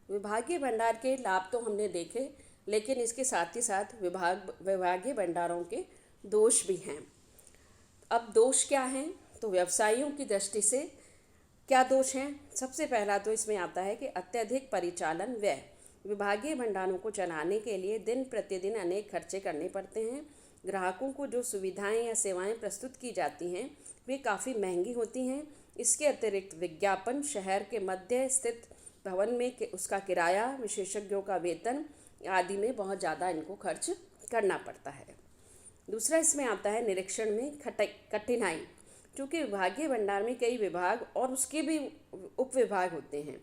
विभागीय भंडार के लाभ तो हमने देखे, लेकिन इसके साथ ही साथ विभागीय भंडारों के दोष भी हैं। अब दोष क्या हैं? तो व्यवसायियों की दृष्टि से क्या दोष हैं? सबसे पहला तो इसमें आता है कि अत्यधिक परिचालन व्यय। विभागीय भंडारों को चलाने के लिए दिन प्रतिदिन अनेक खर्चे करने पड़ते हैं। ग्राहकों को जो सुविधाएं या सेवाएं प्रस्तुत की जाती हैं वे काफ़ी महंगी होती हैं। इसके अतिरिक्त विज्ञापन, शहर के मध्य स्थित भवन में उसका किराया, विशेषज्ञों का वेतन आदि में बहुत ज़्यादा इनको खर्च करना पड़ता है। दूसरा इसमें आता है निरीक्षण में कठिनाई। क्योंकि विभागीय भंडार में कई विभाग और उसके भी उप विभाग होते हैं,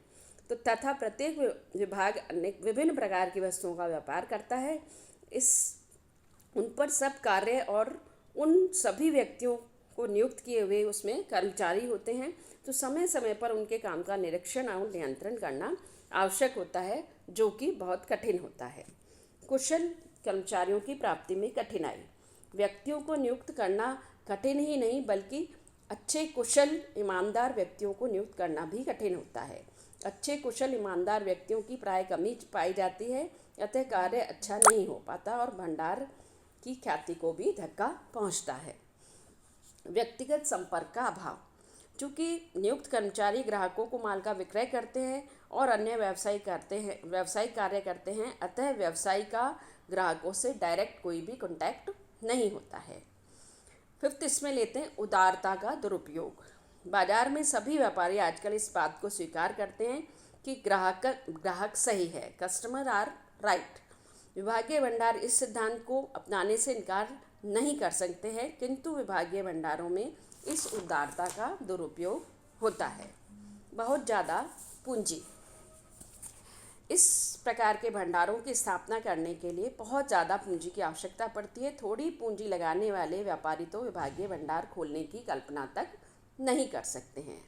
तो तथा प्रत्येक विभाग अनेक विभिन्न प्रकार की वस्तुओं का व्यापार करता है। उन पर सब कार्य और उन सभी व्यक्तियों को नियुक्त किए हुए उसमें कर्मचारी होते हैं, तो समय समय पर उनके काम का निरीक्षण और नियंत्रण करना आवश्यक होता है, जो कि बहुत कठिन होता है। कुशल कर्मचारियों की प्राप्ति में कठिनाई। व्यक्तियों को नियुक्त करना कठिन ही नहीं, बल्कि अच्छे कुशल ईमानदार व्यक्तियों को नियुक्त करना भी कठिन होता है। अच्छे कुशल ईमानदार व्यक्तियों की प्राय कमी पाई जाती है, अतः कार्य अच्छा नहीं हो पाता और भंडार की ख्याति को भी धक्का पहुंचता है। व्यक्तिगत संपर्क का अभाव। चूँकि नियुक्त कर्मचारी ग्राहकों को माल का विक्रय करते हैं और अन्य व्यावसायिक कार्य करते हैं, अतः व्यवसायी का ग्राहकों से डायरेक्ट कोई भी कॉन्टैक्ट नहीं होता है। फिफ्थ इसमें लेते हैं उदारता का दुरुपयोग। बाजार में सभी व्यापारी आजकल इस बात को स्वीकार करते हैं कि ग्राहक सही है, कस्टमर आर राइट। विभागीय भंडार इस सिद्धांत को अपनाने से इनकार नहीं कर सकते हैं, किंतु विभागीय भंडारों में इस उदारता का दुरुपयोग होता है। बहुत ज़्यादा पूंजी। इस प्रकार के भंडारों की स्थापना करने के लिए बहुत ज़्यादा पूंजी की आवश्यकता पड़ती है। थोड़ी पूंजी लगाने वाले व्यापारी तो विभागीय भंडार खोलने की कल्पना तक नहीं कर सकते हैं।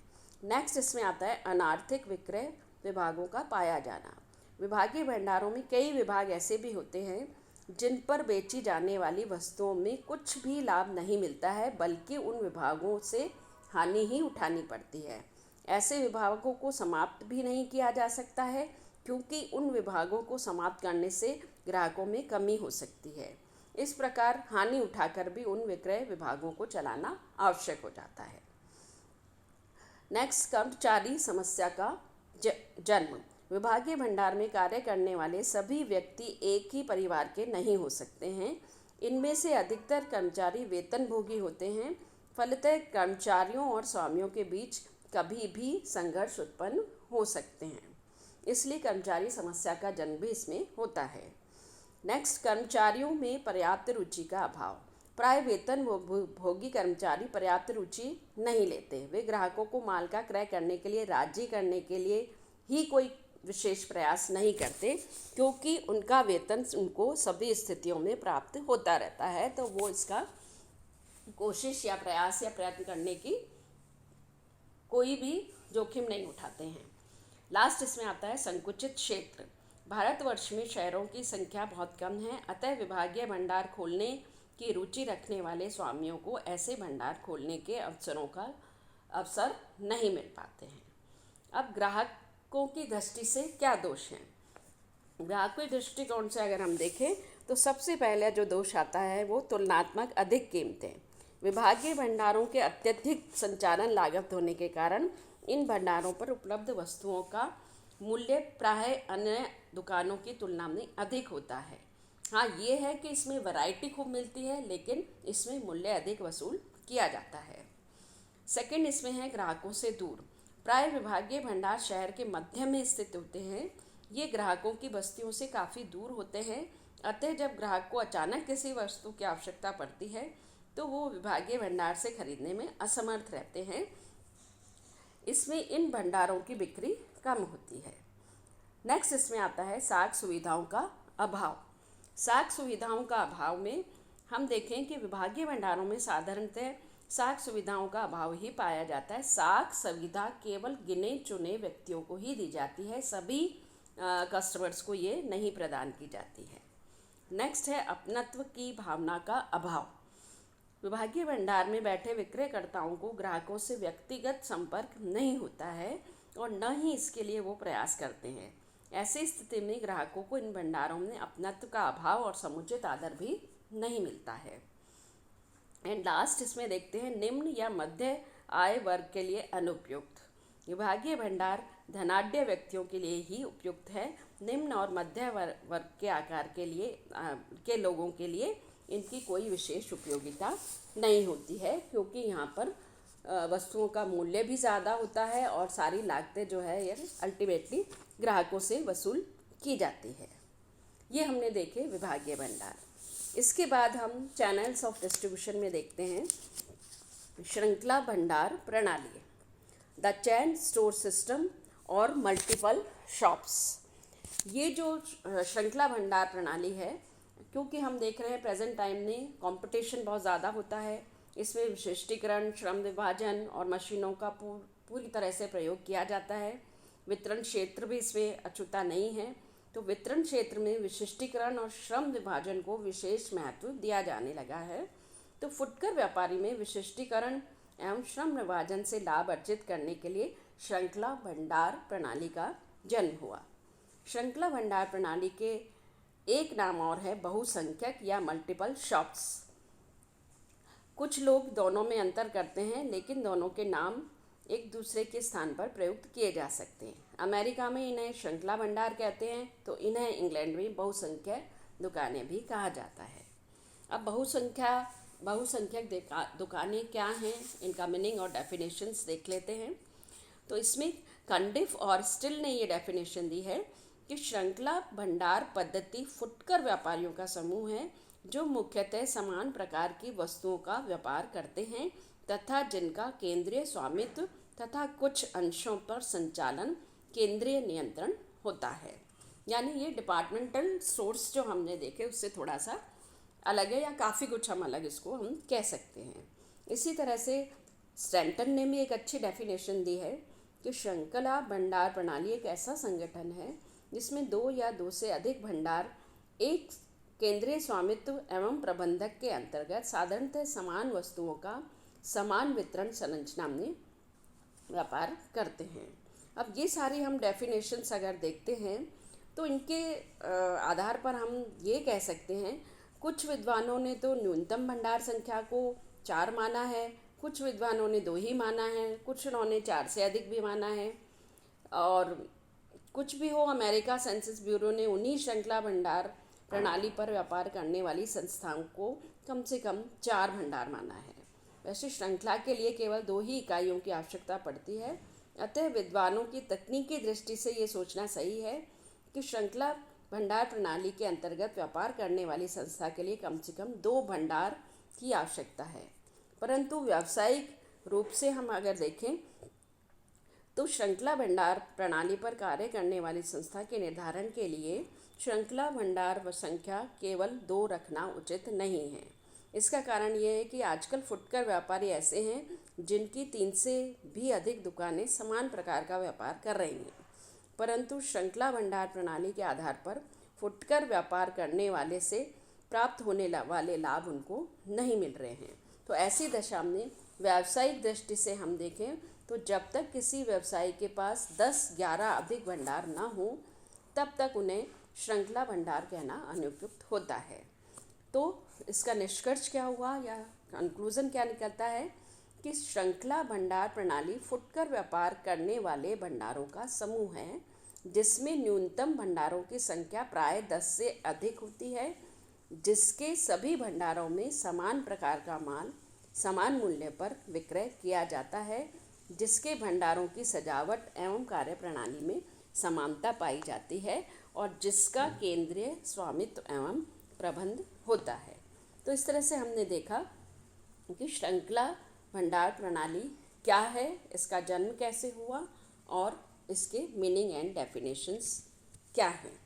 नेक्स्ट इसमें आता है अनार्थिक विक्रय विभागों का पाया जाना। विभागीय भंडारों में कई विभाग ऐसे भी होते हैं जिन पर बेची जाने वाली वस्तुओं में कुछ भी लाभ नहीं मिलता है, बल्कि उन विभागों से हानि ही उठानी पड़ती है। ऐसे विभागों को समाप्त भी नहीं किया जा सकता है, क्योंकि उन विभागों को समाप्त करने से ग्राहकों में कमी हो सकती है। इस प्रकार हानि उठाकर भी उन विक्रय विभागों को चलाना आवश्यक हो जाता है। नेक्स्ट, कर्मचारी समस्या का जन्म। विभागीय भंडार में कार्य करने वाले सभी व्यक्ति एक ही परिवार के नहीं हो सकते हैं। इनमें से अधिकतर कर्मचारी वेतनभोगी होते हैं। फलतः कर्मचारियों और स्वामियों के बीच कभी भी संघर्ष उत्पन्न हो सकते हैं, इसलिए कर्मचारी समस्या का जन्म भी इसमें होता है। नेक्स्ट, कर्मचारियों में पर्याप्त रुचि का अभाव। प्राय वेतन भोगी कर्मचारी पर्याप्त रुचि नहीं लेते। वे ग्राहकों को माल का क्रय करने के लिए राजी करने के लिए ही कोई विशेष प्रयास नहीं करते, क्योंकि उनका वेतन उनको सभी स्थितियों में प्राप्त होता रहता है, तो वो इसका कोशिश या प्रयास या प्रयत्न करने की कोई भी जोखिम नहीं उठाते हैं। लास्ट इसमें आता है संकुचित क्षेत्र। भारतवर्ष में शहरों की संख्या बहुत कम है, अतः विभागीय भंडार खोलने की रुचि रखने वाले स्वामियों को ऐसे भंडार खोलने के अवसर नहीं मिल पाते हैं। अब ग्राहकों की दृष्टि से क्या दोष हैं? ग्राहकों की दृष्टिकोण से अगर हम देखें तो सबसे पहले जो दोष आता है वो तुलनात्मक अधिक कीमतें। विभागीय भंडारों के अत्यधिक संचालन लागत होने के कारण इन भंडारों पर उपलब्ध वस्तुओं का मूल्य प्राय अन्य दुकानों की तुलना में अधिक होता है। हाँ, ये है कि इसमें वैरायटी खूब मिलती है, लेकिन इसमें मूल्य अधिक वसूल किया जाता है। सेकंड इसमें है ग्राहकों से दूर। प्राय विभागीय भंडार शहर के मध्य में स्थित होते हैं। ये ग्राहकों की बस्तियों से काफ़ी दूर होते हैं, अतः जब ग्राहक को अचानक किसी वस्तु की आवश्यकता पड़ती है तो वो विभागीय भंडार से खरीदने में असमर्थ रहते हैं। इसमें इन भंडारों की बिक्री कम होती है। नेक्स्ट इसमें आता है साख सुविधाओं का अभाव। साख सुविधाओं का अभाव में हम देखें कि विभागीय भंडारों में साधारणतः साख सुविधाओं का अभाव ही पाया जाता है। साख सुविधा केवल गिने चुने व्यक्तियों को ही दी जाती है, सभी कस्टमर्स को ये नहीं प्रदान की जाती है। नेक्स्ट है अपनत्व की भावना का अभाव। विभागीय भंडार में बैठे विक्रयकर्ताओं को ग्राहकों से व्यक्तिगत संपर्क नहीं होता है और न ही इसके लिए वो प्रयास करते हैं। ऐसी स्थिति में ग्राहकों को इन भंडारों में अपनत्व का अभाव और समुचित आदर भी नहीं मिलता है। एंड लास्ट इसमें देखते हैं निम्न या मध्य आय वर्ग के लिए अनुपयुक्त। विभागीय भंडार धनाढ्य व्यक्तियों के लिए ही उपयुक्त है। निम्न और मध्य वर्ग के आकार के लिए के लोगों के लिए इनकी कोई विशेष उपयोगिता नहीं होती है, क्योंकि यहाँ पर वस्तुओं का मूल्य भी ज़्यादा होता है और सारी लागतें जो है ये अल्टीमेटली ग्राहकों से वसूल की जाती है। ये हमने देखे विभागीय भंडार। इसके बाद हम चैनल्स ऑफ डिस्ट्रीब्यूशन में देखते हैं श्रृंखला भंडार प्रणाली, द चैन स्टोर सिस्टम और मल्टीपल शॉप्स। ये जो श्रृंखला भंडार प्रणाली है, क्योंकि हम देख रहे हैं प्रेजेंट टाइम में कंपटीशन बहुत ज़्यादा होता है, इसमें विशिष्टीकरण, श्रम विभाजन और मशीनों का पूरी तरह से प्रयोग किया जाता है। वितरण क्षेत्र भी इसमें अछूता नहीं है, तो वितरण क्षेत्र में विशिष्टीकरण और श्रम विभाजन को विशेष महत्व दिया जाने लगा है। तो फुटकर व्यापारी में विशिष्टीकरण एवं श्रम विभाजन से लाभ अर्जित करने के लिए श्रृंखला भंडार प्रणाली का जन्म हुआ। श्रृंखला भंडार प्रणाली के एक नाम और है बहुसंख्यक या मल्टीपल शॉप्स। कुछ लोग दोनों में अंतर करते हैं, लेकिन दोनों के नाम एक दूसरे के स्थान पर प्रयुक्त किए जा सकते हैं। अमेरिका में इन्हें श्रृंखला भंडार कहते हैं, तो इन्हें इंग्लैंड में बहुसंख्यक दुकानें भी कहा जाता है। अब बहुसंख्यक दुकानें क्या हैं, इनका मीनिंग और डेफिनेशंस देख लेते हैं। तो इसमें कंडिफ और स्टिल ने ये डेफिनेशन दी है कि श्रृंखला भंडार पद्धति फुटकर व्यापारियों का समूह है जो मुख्यतः समान प्रकार की वस्तुओं का व्यापार करते हैं तथा जिनका केंद्रीय स्वामित्व तथा कुछ अंशों पर संचालन केंद्रीय नियंत्रण होता है। यानी ये डिपार्टमेंटल स्टोर्स जो हमने देखे उससे थोड़ा सा अलग है, या काफ़ी कुछ हम अलग इसको हम कह सकते हैं। इसी तरह से स्टैंटन ने भी एक अच्छी डेफिनेशन दी है कि श्रृंखला भंडार प्रणाली एक ऐसा संगठन है जिसमें दो या दो से अधिक भंडार एक केंद्रीय स्वामित्व एवं प्रबंधक के अंतर्गत साधारणतः समान वस्तुओं का समान वितरण संरचना में व्यापार करते हैं। अब ये सारी हम डेफिनेशंस अगर देखते हैं तो इनके आधार पर हम ये कह सकते हैं, कुछ विद्वानों ने तो न्यूनतम भंडार संख्या को 4 माना है, कुछ विद्वानों ने 2 ही माना है, कुछ उन्होंने 4 से अधिक भी माना है। और कुछ भी हो, अमेरिका सेंसस ब्यूरो ने उन्हीं श्रृंखला भंडार प्रणाली पर व्यापार करने वाली संस्थाओं को कम से कम 4 भंडार माना है। वैसे श्रृंखला के लिए केवल 2 ही इकाइयों की आवश्यकता पड़ती है। अतः विद्वानों की तकनीकी दृष्टि से ये सोचना सही है कि श्रृंखला भंडार प्रणाली के अंतर्गत व्यापार करने वाली संस्था के लिए कम से कम 2 भंडार की आवश्यकता है। परंतु व्यावसायिक रूप से हम अगर देखें तो श्रृंखला भंडार प्रणाली पर कार्य करने वाली संस्था के निर्धारण के लिए श्रृंखला भंडार संख्या केवल 2 रखना उचित नहीं है। इसका कारण ये है कि आजकल फुटकर व्यापारी ऐसे हैं जिनकी 3 से भी अधिक दुकानें समान प्रकार का व्यापार कर रही हैं, परंतु श्रृंखला भंडार प्रणाली के आधार पर फुटकर व्यापार करने वाले से प्राप्त होने वाले लाभ उनको नहीं मिल रहे हैं। तो ऐसी दशा में व्यावसायिक दृष्टि से हम देखें तो जब तक किसी व्यवसायी के पास 10-11 अधिक भंडार ना हो तब तक उन्हें श्रृंखला भंडार कहना अनुपयुक्त होता है। तो इसका निष्कर्ष क्या हुआ या कंक्लूजन क्या निकलता है कि श्रृंखला भंडार प्रणाली फुटकर व्यापार करने वाले भंडारों का समूह है जिसमें न्यूनतम भंडारों की संख्या प्राय 10 से अधिक होती है, जिसके सभी भंडारों में समान प्रकार का माल समान मूल्य पर विक्रय किया जाता है, जिसके भंडारों की सजावट एवं कार्य प्रणाली में समानता पाई जाती है और जिसका केंद्रीय स्वामित्व एवं प्रबंध होता है। तो इस तरह से हमने देखा कि श्रृंखला भंडार प्रणाली क्या है, इसका जन्म कैसे हुआ और इसके मीनिंग एंड डेफिनेशंस क्या हैं।